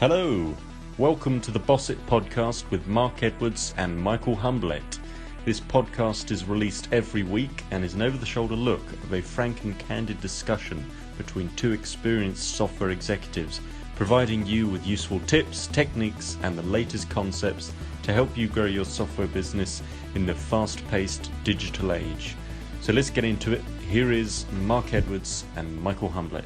Hello, welcome to the Boss It podcast with Mark Edwards and Michael Humblet. This podcast is released every week and is an over-the-shoulder look of a frank and candid discussion between two experienced software executives, providing you with useful tips, techniques, and the latest concepts to help you grow your software business in the fast-paced digital age. So let's get into it. Here is Mark Edwards and Michael Humblet.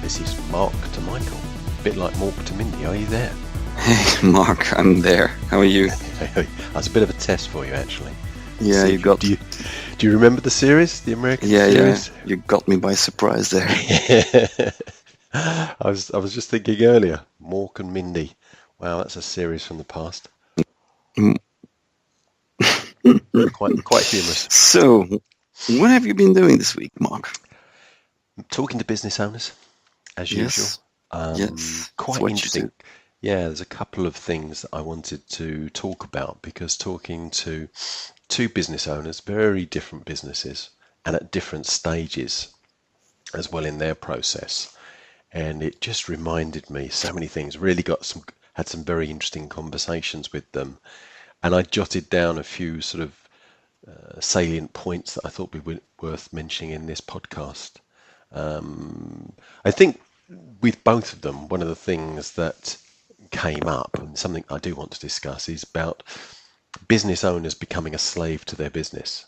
This is Mark to Michael. A bit like Mork to Mindy. Are you there? Hey, Mark, I'm there. How are you? That's a bit of a test for you, actually. Yeah, So you got. Do you remember the series, the American Yeah, series? you got me by surprise there. I was just thinking earlier, Mork and Mindy. Wow, that's a series from the past. Mm. Quite humorous. So, what have you been doing this week, Mark? Talking to business owners, as Yes. usual. Yes. Quite That's what you interesting. do. Yeah, there's a couple of things that I wanted to talk about because talking to two business owners, very different businesses, and at different stages as well in their process. And it just reminded me so many things. Really had some very interesting conversations with them, and I jotted down a few sort of salient points that I thought would be worth mentioning in this podcast. I think with both of them, one of the things that came up, and something I do want to discuss, is about business owners becoming a slave to their business.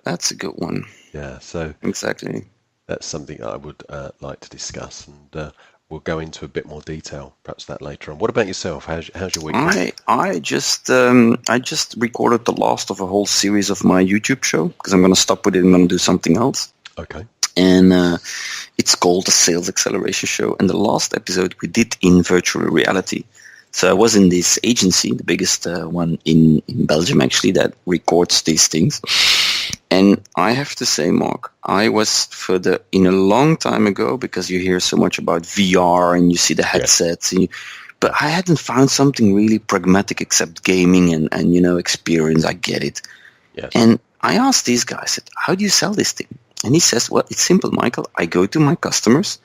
That's a good one. Yeah, so Exactly. that's something I would like to discuss, and we'll go into a bit more detail, perhaps that later on. What about yourself? How's your week been? I just recorded the last of a whole series of my YouTube show because I'm going to stop with it and I'm going to do something else. Okay. And it's called the Sales Acceleration Show. And the last episode we did in virtual reality. So I was in this agency, the biggest one in Belgium actually, that records these things. And I have to say, Mark, I was in a long time ago, because you hear so much about VR and you see the headsets, but I hadn't found something really pragmatic except gaming and experience. I get it. Yes. And I asked these guys, I said, how do you sell this thing? And he says, well, it's simple, Michael. I go to my customers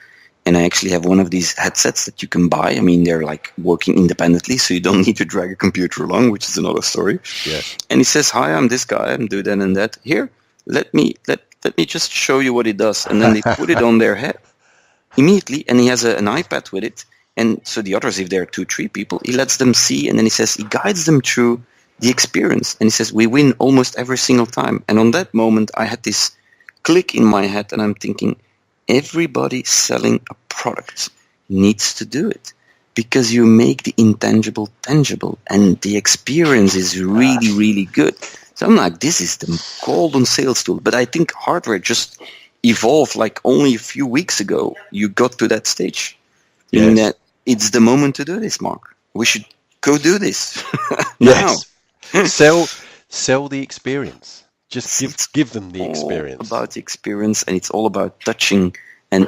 and I actually have one of these headsets that you can buy. I mean, they're like working independently, so you don't need to drag a computer along, which is another story. Yes. And he says, hi, I'm this guy. I'm do that and that. Here, let me just show you what it does. And then they put it on their head immediately, and he has an iPad with it. And so the others, if there are 2-3 people, he lets them see, and then he guides them through the experience. And he says, we win almost every single time. And on that moment, I had this click in my head, and I'm thinking, everybody selling a product needs to do it, because you make the intangible tangible, and the experience is really, really good. So I'm like, this is the golden sales tool. But I think hardware just evolved like only a few weeks ago. You got to that stage. Meaning that it's the moment to do this, Mark. We should go do this now. Yes. Sell the experience. Just give them the experience. It's all about the experience, and it's all about touching, and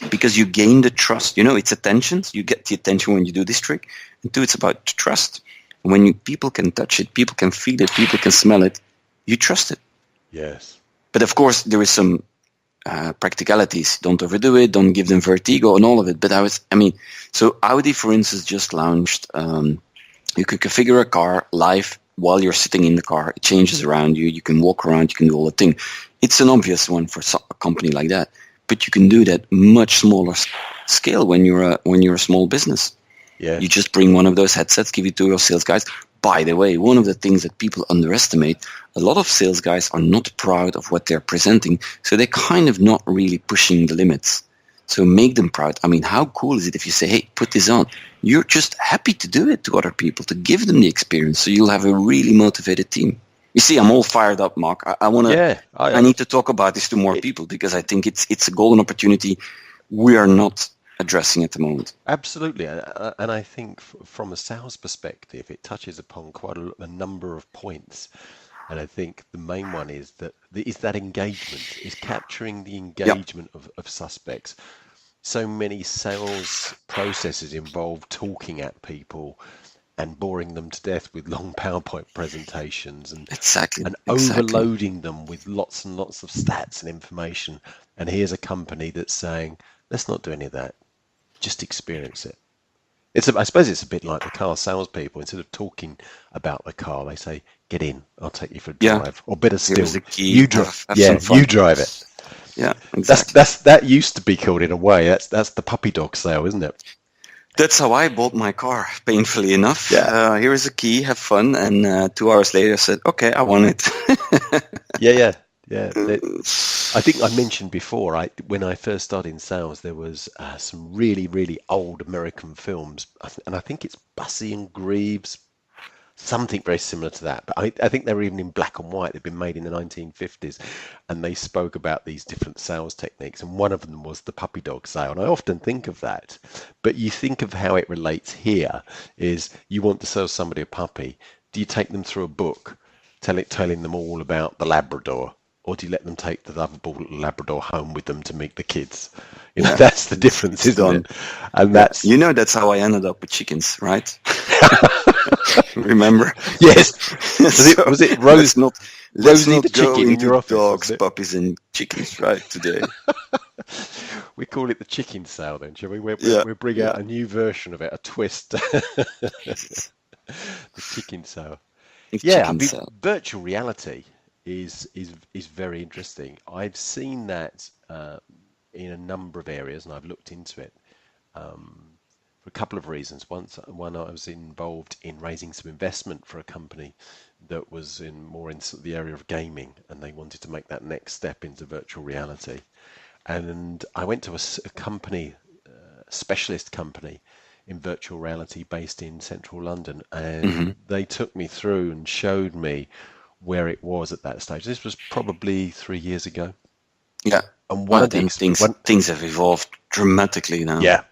because you gain the trust. It's attention. You get the attention when you do this trick. And two, it's about trust. When people can touch it, people can feel it, people can smell it, you trust it. Yes. But of course, there is some practicalities. Don't overdo it. Don't give them vertigo and all of it. But so Audi, for instance, just launched. You could configure a car live while you're sitting in the car. It changes around you. You can walk around. You can do all the thing. It's an obvious one for a company like that. But you can do that much smaller scale when you're a small business. Yeah. You just bring one of those headsets, give it to your sales guys. By the way, one of the things that people underestimate, a lot of sales guys are not proud of what they're presenting, so they're kind of not really pushing the limits. So make them proud. I mean, how cool is it if you say, hey, put this on? You're just happy to do it to other people, to give them the experience, so you'll have a really motivated team. You see, I'm all fired up, Mark. I want to. Yeah. I need to talk about this to more people, because I think it's a golden opportunity we are not addressing at the moment. Absolutely, and I think from a sales perspective, it touches upon quite a number of points, and I think the main one is that engagement, is capturing the engagement of suspects. So many sales processes involve talking at people, and boring them to death with long PowerPoint presentations and Exactly. overloading them with lots and lots of stats and information. And here's a company that's saying, let's not do any of that. Just experience it. I suppose it's a bit like the car salespeople. Instead of talking about the car, they say, "Get in. I'll take you for a drive." Or better still, Here's the key. you drive. Have Yeah, some fun. you drive it. Yeah, exactly. That used to be called, in a way. That's the puppy dog sale, isn't it? That's how I bought my car, painfully enough. Yeah. Here is a key, have fun. And 2 hours later I said, okay, I want it. Yeah. I think I mentioned before, when I first started in sales, there was some really, really old American films, and I think it's Bussey and Greaves, something very similar to that. But I think they were even in black and white. They'd been made in the 1950s, and they spoke about these different sales techniques, and one of them was the puppy dog sale. And I often think of that, but you think of how it relates here is you want to sell somebody a puppy. Do you take them through a book, telling them all about the Labrador? Or do you let them take the lovable Labrador home with them to meet the kids? That's the difference, isn't it? And that's that's how I ended up with chickens, right? Remember? Yes. Was it Rosie the chicken in your office? Dogs, puppies, and chickens, right? Today. We call it the chicken sale, then, shall we? We'll bring out a new version of it, a twist. The chicken sale. Virtual reality is very interesting. I've seen that in a number of areas, and I've looked into it for a couple of reasons. One, I was involved in raising some investment for a company that was more in the area of gaming, and they wanted to make that next step into virtual reality. And I went to a company, specialist company in virtual reality based in central London, and they took me through and showed me where it was at that stage. This was probably 3 years ago. Yeah. And things have evolved dramatically now. Yeah.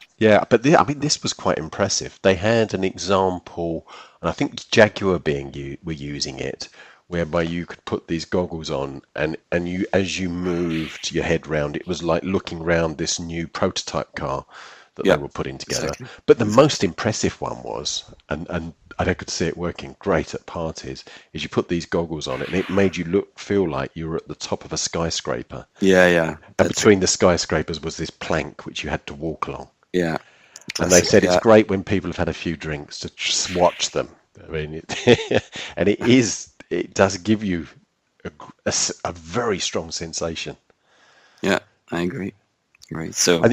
But this was quite impressive. They had an example, and I think Jaguar were using it, whereby you could put these goggles on, and you, as you moved your head round, it was like looking round this new prototype car that they were putting together. Exactly. But the most impressive one was, and I could see it working great at parties, is you put these goggles on it, and it made you feel like you were at the top of a skyscraper. Yeah. And between the skyscrapers was this plank which you had to walk along. Yeah. And they said it's great when people have had a few drinks to just watch them. I mean, it does give you a very strong sensation. Yeah, I agree. Right. So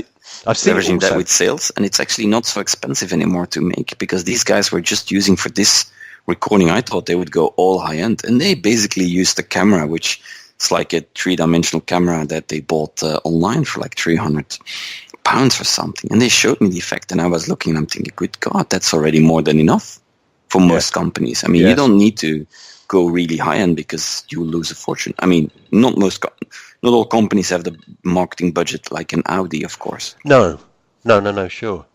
I've seen leveraging that with sales, and it's actually not so expensive anymore to make, because these guys were just using for this recording. I thought they would go all high end, and they basically used the camera, which is like a 3-dimensional camera that they bought online for like £300 or something. And they showed me the effect, and I was looking, and I'm thinking, good God, that's already more than enough for most companies. I mean, you don't need to go really high end because you will lose a fortune. I mean, not all companies have the marketing budget like an Audi, of course. No, sure.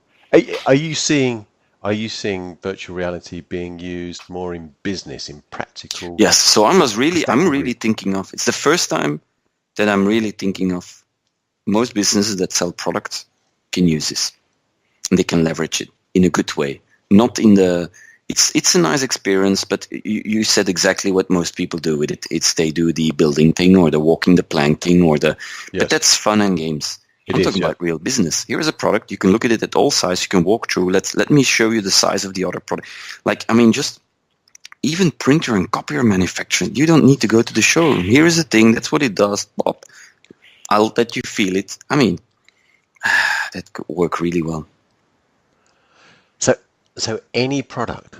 Are you seeing virtual reality being used more in business, in practical? Yes. So I'm really thinking of, it's the first time that I'm really thinking of most businesses that sell products can use this, and they can leverage it in a good way. Not in the, it's a nice experience, but you said exactly what most people do with it. It's they do the building thing, or the walking the plank thing, but that's fun and games. I'm talking about real business. Here is a product. You can look at it at all sizes. You can walk through. Let me show you the size of the other product. Just even printer and copier manufacturing. You don't need to go to the showroom. Here is a thing. That's what it does. Bob, I'll let you feel it. I mean, that could work really well. So any product?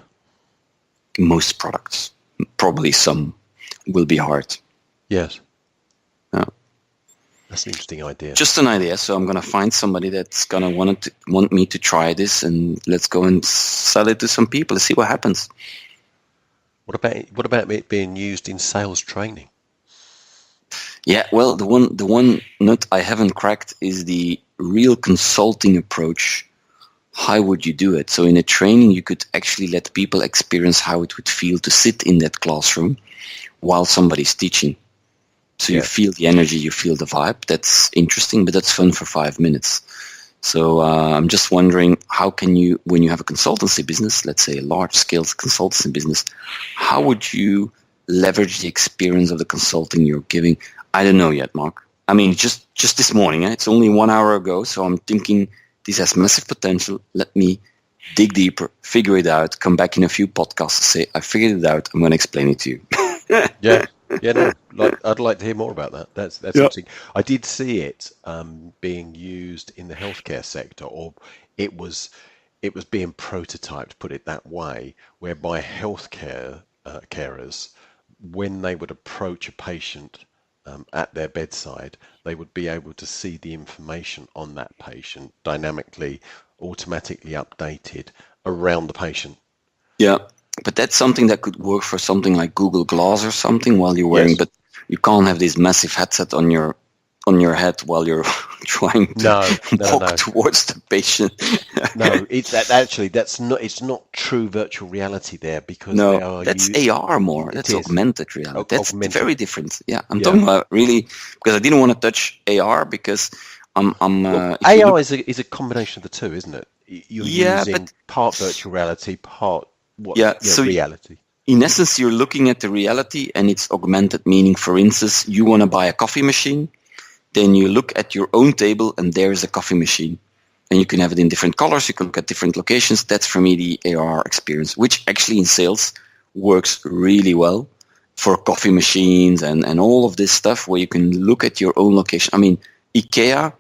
Most products. Probably some will be hard. Yes. Yeah. That's an interesting idea. Just an idea. So I'm going to find somebody that's going to want me to try this, and let's go and sell it to some people and see what happens. What about it being used in sales training? Yeah, well, the one nut I haven't cracked is the real consulting approach. How would you do it? So in a training, you could actually let people experience how it would feel to sit in that classroom while somebody's teaching. So you feel the energy, you feel the vibe. That's interesting, but that's fun for 5 minutes. So I'm just wondering, how can you, when you have a consultancy business, let's say a large-scale consultancy business, how would you leverage the experience of the consulting you're giving? I don't know yet, Mark. I mean, just this morning, it's only 1 hour ago, so I'm thinking this has massive potential. Let me dig deeper, figure it out, come back in a few podcasts and say, I figured it out, I'm going to explain it to you. No, I'd like to hear more about that. That's interesting. I did see it being used in the healthcare sector, or it was being prototyped, put it that way, whereby healthcare carers, when they would approach a patient at their bedside, they would be able to see the information on that patient dynamically, automatically updated around the patient. Yeah, but that's something that could work for something like Google Glass or something while you're wearing, but you can't have this massive headset on your head while you're trying to walk towards the patient. No, it's it's not true virtual reality there, because that's AR more. That's augmented reality. That's very different. Yeah, I'm talking about really, because I didn't want to touch AR because AR is a combination of the two, isn't it? You're using part virtual reality, part reality. In essence, you're looking at the reality and it's augmented, meaning, for instance, you want to buy a coffee machine, then you look at your own table and there's a coffee machine. And you can have it in different colors, you can look at different locations. That's, for me, the AR experience, which actually in sales works really well for coffee machines and all of this stuff where you can look at your own location. I mean, IKEA,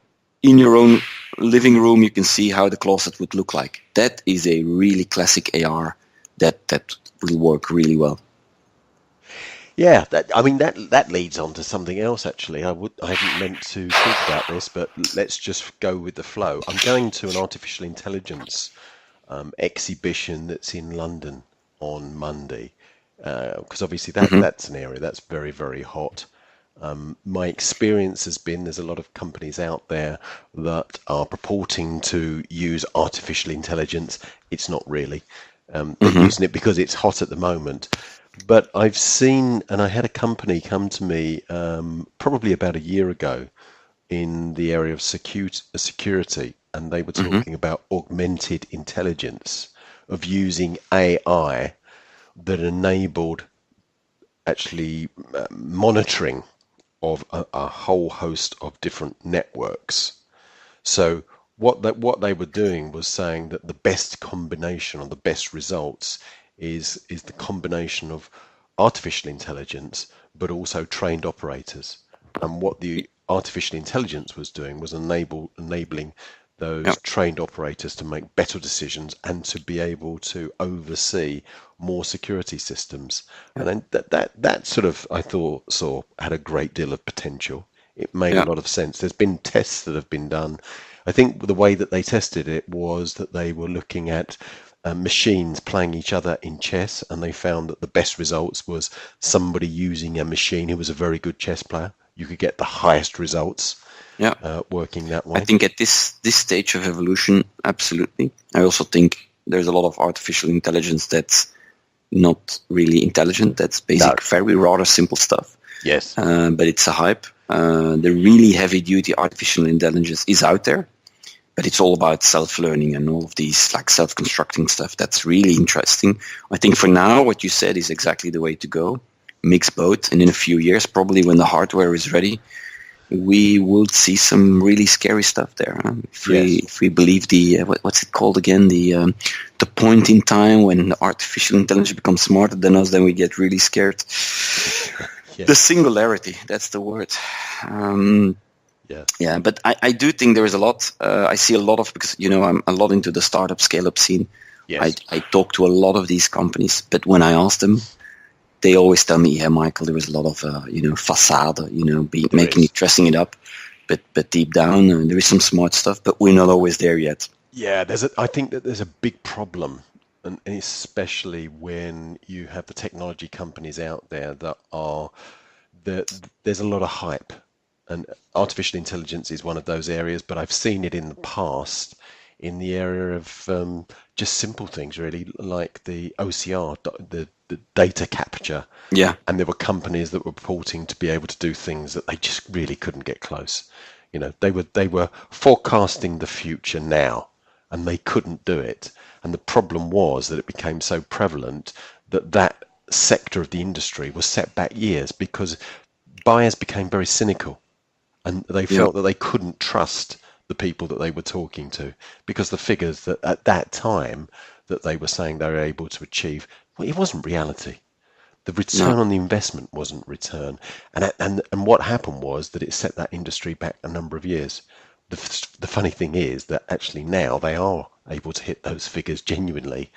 in your own living room, you can see how the closet would look like. That is a really classic AR that will work really well. Yeah, that leads on to something else, actually. I hadn't meant to talk about this, but let's just go with the flow. I'm going to an artificial intelligence exhibition that's in London on Monday, because obviously that's an area that's very, very hot. My experience has been there's a lot of companies out there that are purporting to use artificial intelligence. It's not really. They're using it because it's hot at the moment. But I've seen, and I had a company come to me probably about a year ago in the area of security, and they were talking about augmented intelligence, of using AI that enabled actually monitoring of a whole host of different networks. So what they were doing was saying that the best combination, or the best results, is the combination of artificial intelligence but also trained operators. And what the artificial intelligence was doing was enabling those trained operators to make better decisions and to be able to oversee more security systems. And then that sort of, I thought, had a great deal of potential. It made a lot of sense. There's been tests that have been done. I think the way that they tested it was that they were looking at machines playing each other in chess, and they found that the best results was somebody using a machine who was a very good chess player. You could get the highest results working that way. I think at this stage of evolution, absolutely. I also think there's a lot of artificial intelligence that's not really intelligent. That's basic, very rather simple stuff. Yes. But it's a hype. The really heavy-duty artificial intelligence is out there. But it's all about self-learning and all of these like self-constructing stuff. That's really interesting. I think for now, what you said is exactly the way to go. Mix both. And in a few years, probably when the hardware is ready, we will see some really scary stuff there. Huh? If we believe the, what's it called again? The point in time when the artificial intelligence becomes smarter than us, then we get really scared. The singularity, that's the word. Yeah, but I do think there is a lot. I see a lot of, because I'm a lot into the startup scale-up scene. Yes. I talk to a lot of these companies, but when I ask them, they always tell me, "Yeah, Michael, there is a lot of facade, dressing it up, but deep down there is some smart stuff, but we're not always there yet." Yeah, I think that there's a big problem, and especially when you have the technology companies out there there's a lot of hype. And artificial intelligence is one of those areas, but I've seen it in the past in the area of just simple things, really, like the OCR, the data capture. Yeah. And there were companies that were purporting to be able to do things that they just really couldn't get close. They were forecasting the future now, and they couldn't do it. And the problem was that it became so prevalent that that sector of the industry was set back years because buyers became very cynical, and they Yeah. felt that they couldn't trust the people that they were talking to because the figures that at that time that they were saying they were able to achieve, well, it wasn't reality. The No. return on the investment wasn't return, and what happened was that it set that industry back a number of years. The funny thing is that actually now they are able to hit those figures genuinely,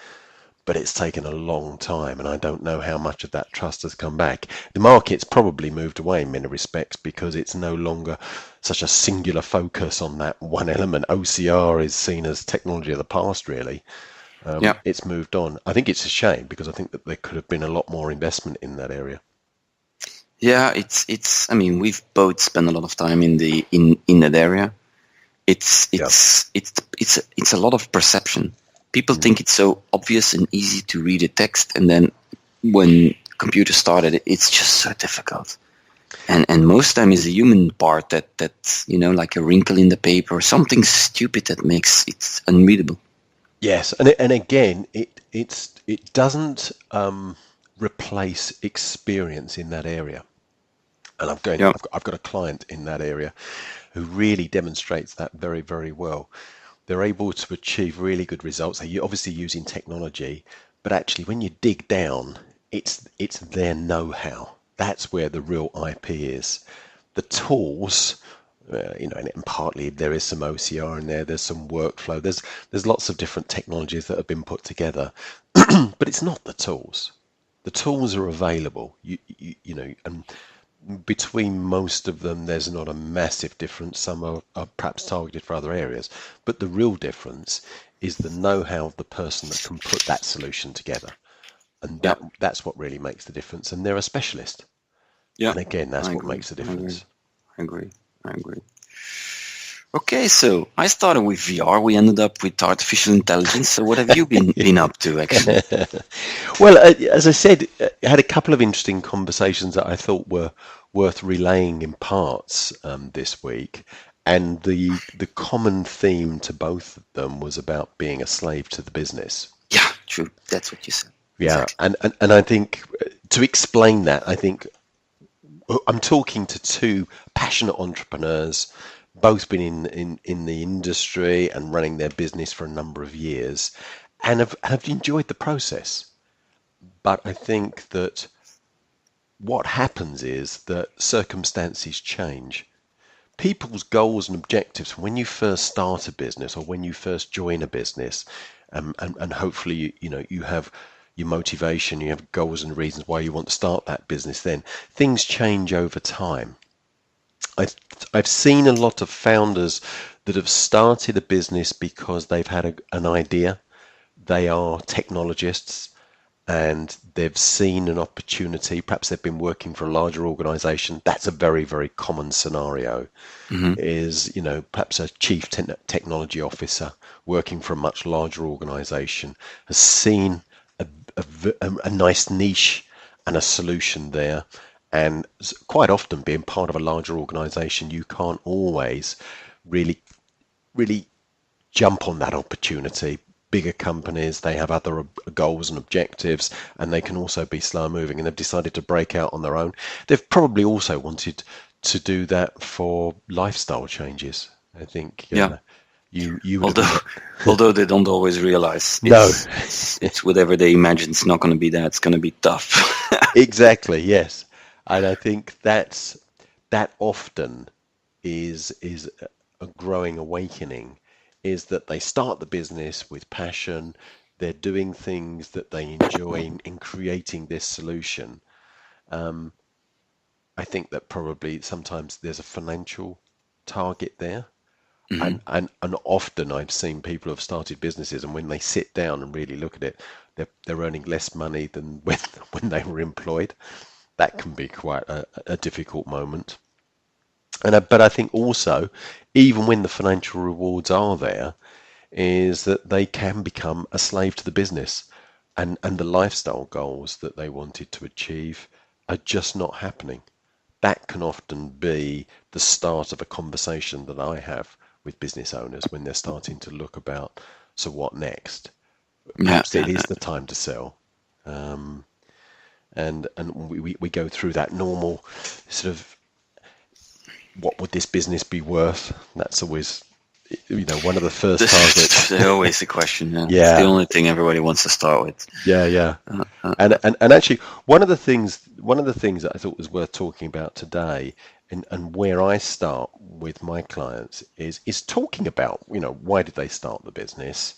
but it's taken a long time, and I don't know how much of that trust has come back. The market's probably moved away in many respects because it's no longer such a singular focus on that one element. OCR is seen as technology of the past, really. Yeah. It's moved on. I think it's a shame because I think that there could have been a lot more investment in that area. Yeah, I mean, we've both spent a lot of time in that area. It's a lot of perception. People think it's so obvious and easy to read a text, and then when computers started, it's just so difficult. And most time is a human part that like a wrinkle in the paper or something stupid that makes it unreadable. Yes, and again, it doesn't replace experience in that area. And Yeah. I've got a client in that area who really demonstrates that very, very well. They're able to achieve really good results. They're obviously using technology, but actually when you dig down, it's their know-how. That's where the real IP is. The tools, and partly there is some OCR in there. There's some workflow. There's lots of different technologies that have been put together, but it's not the tools. The tools are available. And between most of them, there's not a massive difference. Some are perhaps targeted for other areas, but the real difference is the know-how of the person that can put that solution together, and Yeah. that's what really makes the difference. And they're a specialist, Yeah. and again, that's I what agree. makes the I agree. difference. I agree. I agree. Okay, so I started with VR. We ended up with artificial intelligence. So what have you been up to, actually? Well, as I said, I had a couple of interesting conversations that I thought were worth relaying in parts this week. And the common theme to both of them was about being a slave to the business. Yeah, true. That's what you said. Yeah, Exactly. and I think to explain that, I think I'm talking to two passionate entrepreneurs, both been in the industry and running their business for a number of years, and have enjoyed the process. But I think that what happens is that circumstances change. People's goals and objectives when you first start a business or when you first join a business, and hopefully you have your motivation, you have goals and reasons why you want to start that business. Then things change over time. I've seen a lot of founders that have started a business because they've had an idea. They are technologists and they've seen an opportunity. Perhaps they've been working for a larger organization. That's a very, very common scenario. Hmm. Is, perhaps a chief technology officer working for a much larger organization has seen a nice niche and a solution there. And quite often, being part of a larger organization, you can't always really, really jump on that opportunity. Bigger companies, they have other goals and objectives, and they can also be slow moving, and they've decided to break out on their own. They've probably also wanted to do that for lifestyle changes. I think Yeah. you would have Although they don't always realize no. it's whatever they imagine. It's not going to be that. It's going to be tough. Exactly, yes. And I think that often is a growing awakening, is that they start the business with passion, they're doing things that they enjoy in creating this solution. I think that probably sometimes there's a financial target there. Hmm. And often I've seen people have started businesses, and when they sit down and really look at it, they're earning less money than when they were employed. That can be quite a difficult moment. But I think also, even when the financial rewards are there, is that they can become a slave to the business, and the lifestyle goals that they wanted to achieve are just not happening that can often be the start of a conversation that I have with business owners when they're starting to look about, so what next? Perhaps it is the time to sell. And we go through that normal sort of, what would this business be worth? That's always, one of the first targets. Always the question. Yeah. Yeah. It's the only thing everybody wants to start with. Yeah. And actually, one of the things that I thought was worth talking about today, and where I start with my clients is talking about, why did they start the business?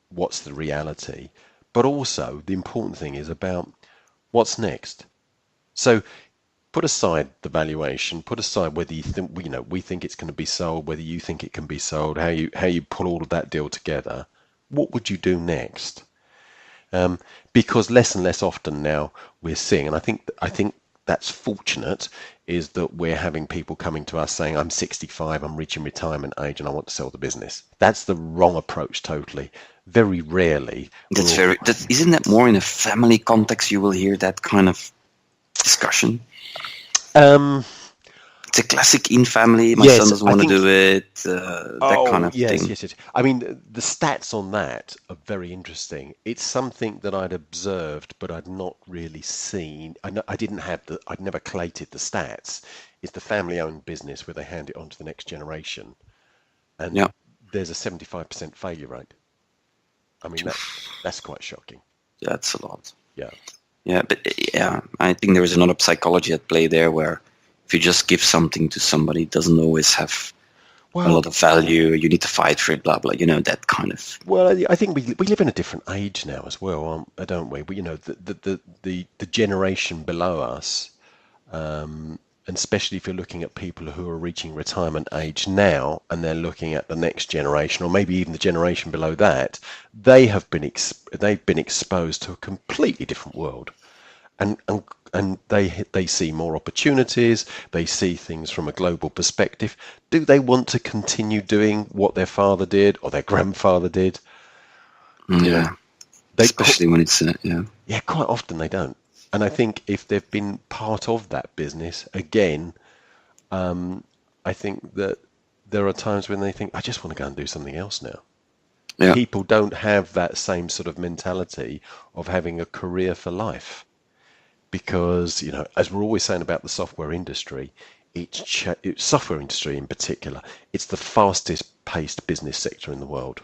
What's the reality? But also the important thing is about what's next. So put aside the valuation, put aside whether you think, we think it's going to be sold, whether you think it can be sold, how you pull all of that deal together. What would you do next? Because less and less often now we're seeing, and I think that's fortunate, is that we're having people coming to us saying, I'm 65, I'm reaching retirement age, and I want to sell the business. That's the wrong approach totally. Very rarely. Isn't that more in a family context you will hear that kind of discussion? It's a classic in family. My son doesn't want to do it. That kind of thing. Yes. I mean, the stats on that are very interesting. It's something that I'd observed, but I'd not really seen. I'd never collated the stats. It's the family-owned business where they hand it on to the next generation, and there's a 75% failure rate. I mean, that's quite shocking. That's a lot. Yeah, but I think there is another psychology at play there, where if you just give something to somebody, it doesn't always have a lot of value. You need to fight for it, blah blah. That kind of. Well, I think we live in a different age now as well, don't we? The generation below us, and especially if you're looking at people who are reaching retirement age now, and they're looking at the next generation, or maybe even the generation below that, they've been exposed to a completely different world, and they see more opportunities. They see things from a global perspective. Do they want to continue doing what their father did or their grandfather did? Yeah, especially when it's Yeah, quite often they don't. And I think if they've been part of that business, again, I think that there are times when they think, I just want to go and do something else now. Yeah. People don't have that same sort of mentality of having a career for life. Because, as we're always saying about the software industry, software industry in particular, it's the fastest paced business sector in the world.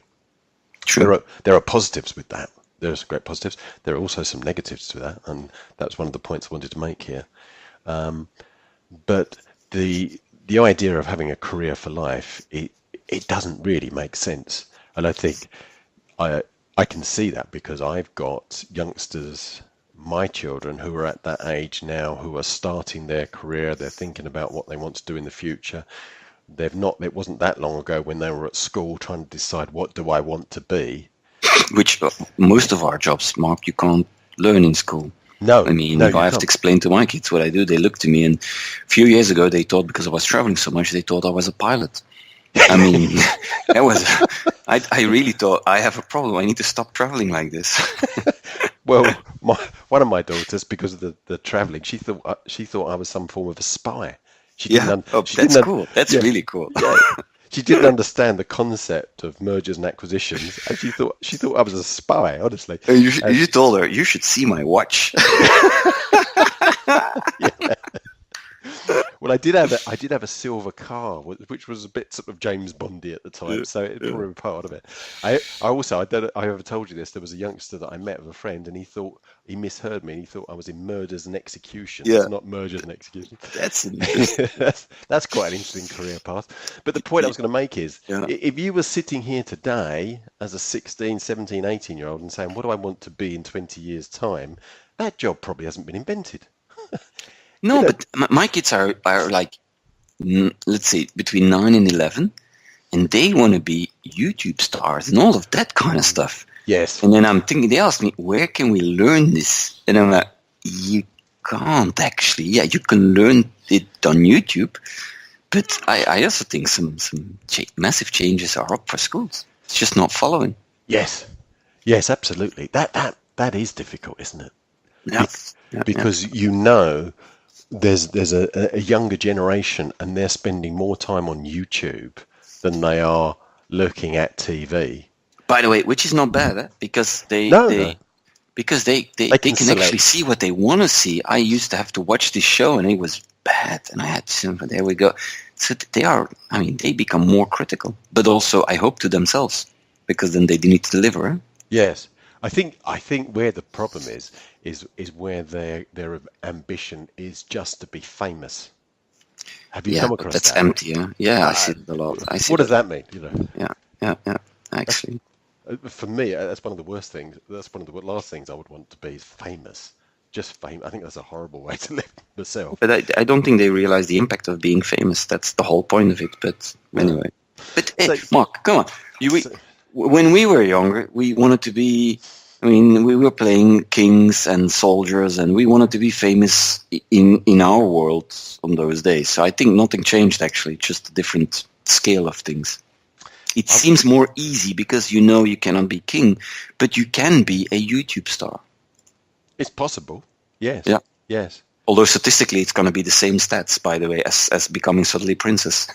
True. There are positives with that. There's great positives. There are also some negatives to that, and that's one of the points I wanted to make here. But the idea of having a career for life, it doesn't really make sense. And I think I can see that because I've got youngsters, my children, who are at that age now, who are starting their career. They're thinking about what they want to do in the future. It wasn't that long ago when they were at school trying to decide, what do I want to be? Which most of our jobs, Mark, you can't learn in school. No. I mean, if I have to explain to my kids what I do, they look to me, and a few years ago they thought, because I was traveling so much, they thought I was a pilot. I mean, I really thought, I have a problem. I need to stop traveling like this. Well, one of my daughters, because of the traveling, she thought I was some form of a spy. That's cool. That's really cool. Yeah. She didn't understand the concept of mergers and acquisitions, and she thought I was a spy. Honestly, you told her, you should see my watch. Yeah. Well, I did have a silver car, which was a bit sort of James Bondy at the time, so it was probably part of it. I don't know, I ever told you this. There was a youngster that I met with a friend, and he misheard me, and he thought I was in murders and executions, not mergers and executions. That's quite an interesting career path. But the point I was going to make is, if you were sitting here today as a 16, 17, 18-year-old and saying, what do I want to be in 20 years' time, that job probably hasn't been invented. No, but my kids are like, let's say, between 9 and 11, and they want to be YouTube stars and all of that kind of stuff. Yes. And then I'm thinking, they ask me, where can we learn this? And I'm like, you can't actually. Yeah, you can learn it on YouTube, but I also think some massive changes are up for schools. It's just not following. Yes, absolutely. That is difficult, isn't it? Yeah. Because there's a younger generation, and they're spending more time on YouTube than they are looking at TV. By the way, which is not bad, because No, because they they can can actually select. see what they want to see. I used to have to watch this show, and it was bad, and I had to. But there we go. So they are. I mean, they become more critical, but also I hope to themselves, because then they need to deliver. Eh? Yes, I think where the problem is where their ambition is just to be famous. Have you Yeah, come but across that's that? empty. Huh? Yeah, I see Uh, it a lot. I see what does that. that mean? Yeah, yeah, yeah. That's, Actually, for me, that's one of the worst things. That's one of the last things I would want to be is famous. Just fame. I think that's a horrible way to live myself. but I don't think they realize the impact of being famous. That's the whole point of it. But No. anyway, but So, Mark, come on. so When we were younger, we wanted to be. I mean, we were playing kings and soldiers, and we wanted to be famous in our world on those days. So I think nothing changed actually, just a different scale of things. It I, seems more easy because you cannot be king, but you can be a YouTube star. it's possible. Yes. Yeah. Yes. Although statistically, it's going to be the same stats, by the way, as becoming suddenly princess.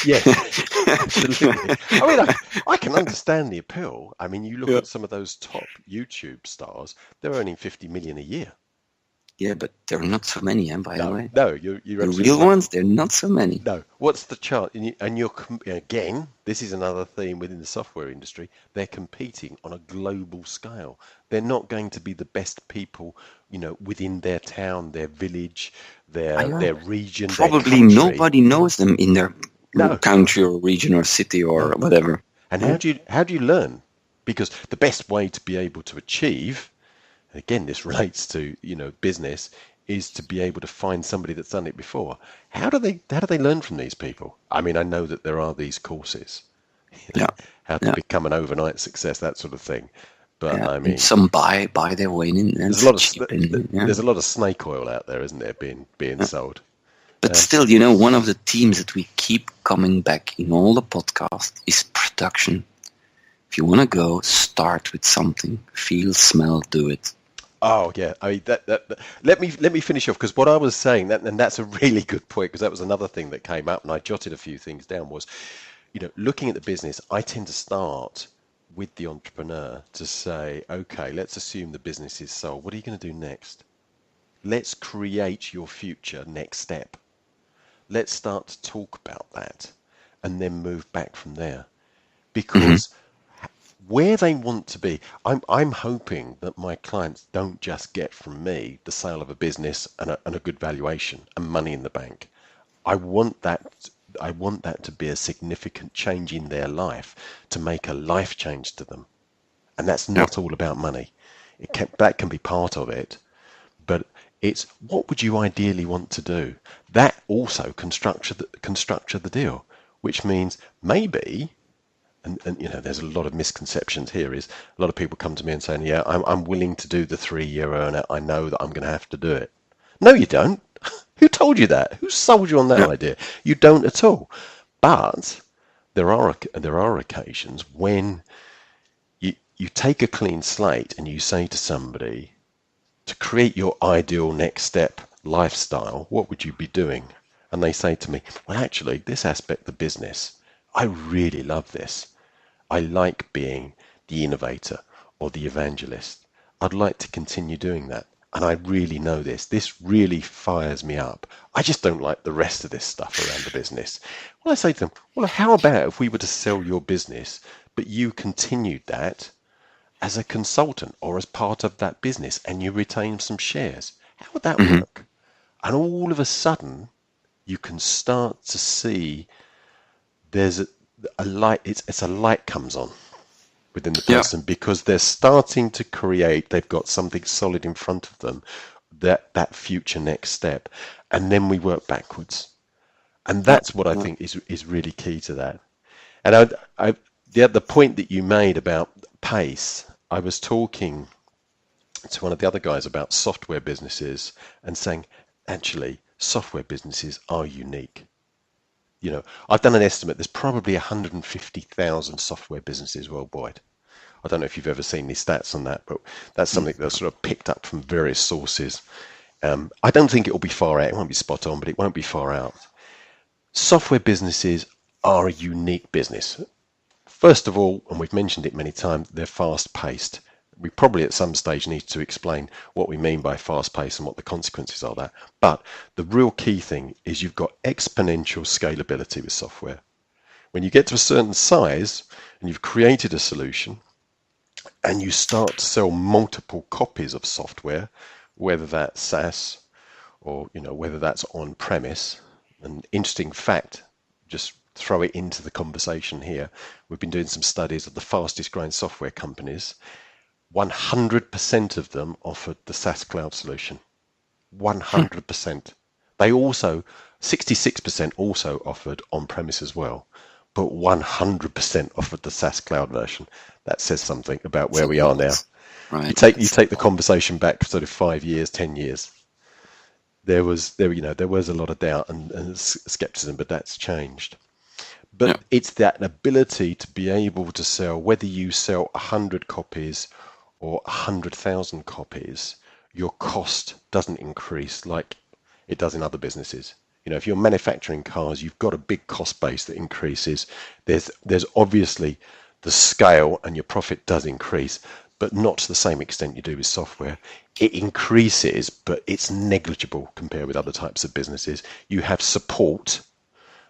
Yes. Absolutely. I mean, I can understand the appeal. I mean, you look Yeah. at some of those top YouTube stars; they're earning 50 million a year. Yeah, but there are not so many, by the No, way. no, you're The absolutely real right. ones, there are not so many. No, what's the chance? And you're again, this is another theme within the software industry. They're competing on a global scale. They're not going to be the best people, within their town, their village, I their know. region, their Probably country. nobody knows them in their No, country or region or city or no. whatever. And Yeah. how do you learn? Because the best way to be able to achieve, again, this relates to, business, is to be able to find somebody that's done it before. How do they learn from these people? I mean, I know that there are these courses, Yeah. how to Yeah. become an overnight success, that sort of thing. But Yeah. I And mean, some buy their way in and there's a lot of cheap in. Yeah. there's a lot of snake oil out there, isn't there, being Yeah. sold? But Um, still, one of the themes that we keep coming back in all the podcasts is production. If you want to go, start with something. Feel, smell, do it. Oh yeah, I mean let me finish off because what I was saying and that's a really good point because that was another thing that came up and I jotted a few things down was, looking at the business, I tend to start with the entrepreneur to say, okay, let's assume the business is sold. What are you going to do next? Let's create your future next step. Let's start to talk about that and then move back from there Hmm. because where they want to be. I'm hoping that my clients don't just get from me the sale of a business and a good valuation and money in the bank. I want that I want that to be a significant change in their life, to make a life change to them. And that's Yeah. not all about money. That can be part of it, but it's what would you ideally want to do? That also can structure the deal, which means maybe and there's a lot of misconceptions here is a lot of people come to me and saying, yeah, I'm willing to do the 3-year earner. I know that I'm going to have to do it. No, you don't. Who told you that? Who sold you on that Yeah. idea? You don't at all. But there are occasions when you take a clean slate and you say to somebody, to create your ideal next step lifestyle, what would you be doing? And they say to me, well, actually, this aspect of the business, I really love this. I like being the innovator or the evangelist. I'd like to continue doing that. And I really know this. This really fires me up. I just don't like the rest of this stuff around the business. Well, I say to them, well, how about if we were to sell your business, but you continued that as a consultant or as part of that business and you retain some shares? How would that Hmm. work? And all of a sudden, you can start to see there's a light. It's a light comes on within the Yeah. person because they're starting to create, they've got something solid in front of them, that future next step. And then we work backwards. And Yeah. that's what I Yeah. think is really key to that. And the point that you made about pace, I was talking to one of the other guys about software businesses and saying, actually, software businesses are unique. I've done an estimate. There's probably 150,000 software businesses worldwide. I don't know if you've ever seen these stats on that, but that's something that's sort of picked up from various sources. I don't think it will be far out. It won't be spot on, but it won't be far out. Software businesses are a unique business. First of all, and we've mentioned it many times, they're fast-paced. We probably at some stage need to explain what we mean by fast-paced and what the consequences are there. But the real key thing is you've got exponential scalability with software. When you get to a certain size and you've created a solution and you start to sell multiple copies of software, whether that's SaaS or whether that's on-premise, an interesting fact, just throw it into the conversation here. We've been doing some studies of the fastest growing software companies. 100% of them offered the SaaS cloud solution. 100%. They also, 66% also offered on-premise as well, but 100% offered the SaaS cloud version. That says something about where we are now. Right. You take the conversation back sort of 5 years, 10 years. There was a lot of doubt and skepticism, but that's changed. But it's that ability to be able to sell, whether you sell 100 copies or 100,000 copies, your cost doesn't increase like it does in other businesses. If you're manufacturing cars, you've got a big cost base that increases. There's obviously the scale and your profit does increase, but not to the same extent you do with software. It increases, but it's negligible compared with other types of businesses. You have support,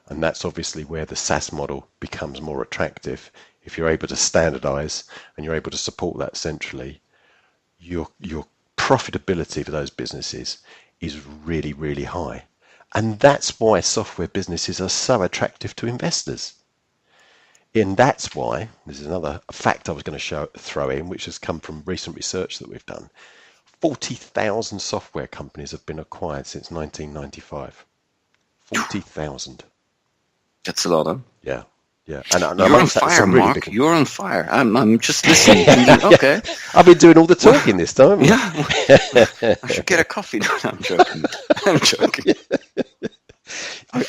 and that's obviously where the SaaS model becomes more attractive. If you're able to standardize and you're able to support that centrally, your profitability for those businesses is really, really high. And that's why software businesses are so attractive to investors. And that's why, this is another fact I was going to throw in, which has come from recent research that we've done. 40,000 software companies have been acquired since 1995. 40,000. That's a lot, huh? Yeah. And you're on fire, really Mark. You're on fire. I'm just listening. Okay. I've been doing all the talking this time. Yeah. I should get a coffee. No, I'm joking.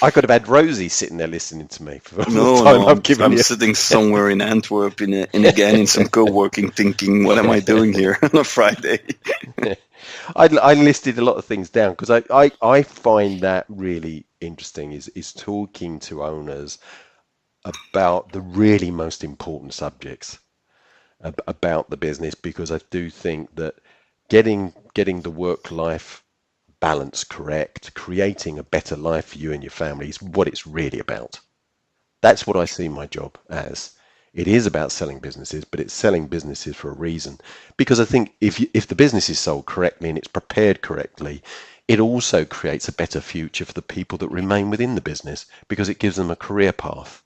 I could have had Rosie sitting there listening to me for the time I'm sitting somewhere in Antwerp in some co-working thinking, what am I doing here on a Friday? I listed a lot of things down because I find that really interesting is talking to owners about the really most important subjects about the business, because I do think that getting the work-life balance correct, creating a better life for you and your family is what it's really about. That's what I see my job as. It is about selling businesses, but it's selling businesses for a reason. Because I think if the business is sold correctly and it's prepared correctly, it also creates a better future for the people that remain within the business, because it gives them a career path.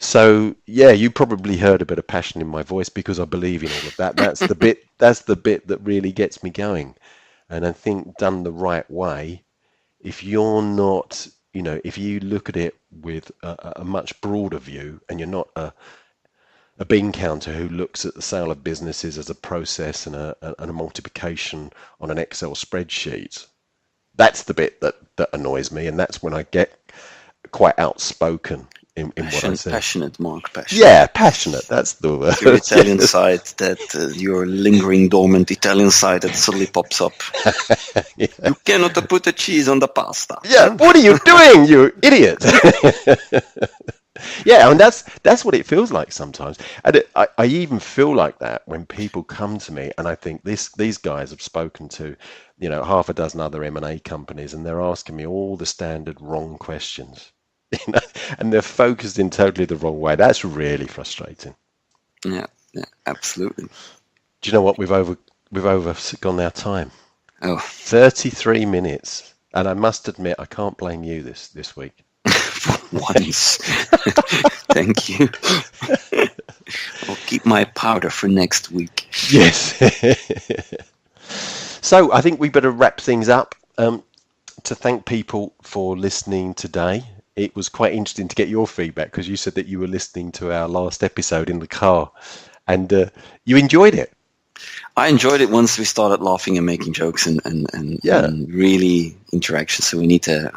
So yeah, you probably heard a bit of passion in my voice because I believe in all of that. That's the bit that really gets me going. And I think done the right way, if you're not, if you look at it with a much broader view, and you're not a bean counter who looks at the sale of businesses as a process and a multiplication on an Excel spreadsheet, that's the bit that annoys me, and that's when I get quite outspoken in what I say. Passionate, Mark. Passionate. Yeah, passionate. That's the word. Your Italian side, your lingering dormant Italian side that suddenly pops up. Yeah. You cannot put the cheese on the pasta. Yeah, what are you doing, you idiot? Yeah, and that's what it feels like sometimes. And I even feel like that when people come to me, and I think these guys have spoken to, half a dozen other M&A companies, and they're asking me all the standard wrong questions. And they're focused in totally the wrong way. That's really frustrating. Yeah, absolutely. Do you know what? We've overgone our time. Oh, 33 minutes, and I must admit I can't blame you this week. Once. Thank you. I'll keep my powder for next week. Yes. So I think we better wrap things up. To thank people for listening today. It was quite interesting to get your feedback, because you said that you were listening to our last episode in the car, and you enjoyed it. I enjoyed it once we started laughing and making jokes and really interaction. So we need to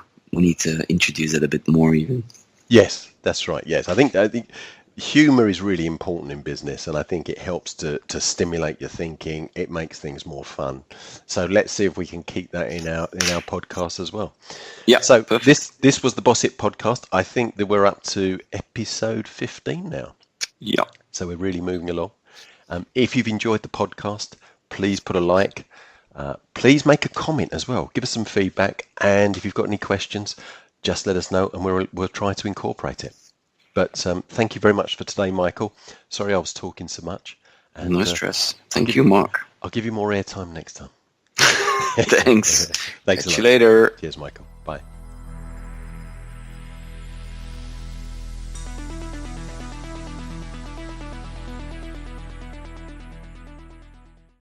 introduce it a bit more even. Yes, that's right. Yes, I think Humor is really important in business, and I think it helps to stimulate your thinking. It makes things more fun. So let's see if we can keep that in our podcast as well. Yeah, So perfect. this was the Boss It podcast. I think that we're up to episode 15 now. Yeah. So we're really moving along. If you've enjoyed the podcast, please put a like. Please make a comment as well. Give us some feedback, and if you've got any questions, just let us know, and we'll try to incorporate it. But thank you very much for today, Michael. Sorry I was talking so much. And, No stress. Thank you, Mark. I'll give you more airtime next time. Thanks. Thanks Catch a lot. you later. Cheers, Michael. Bye.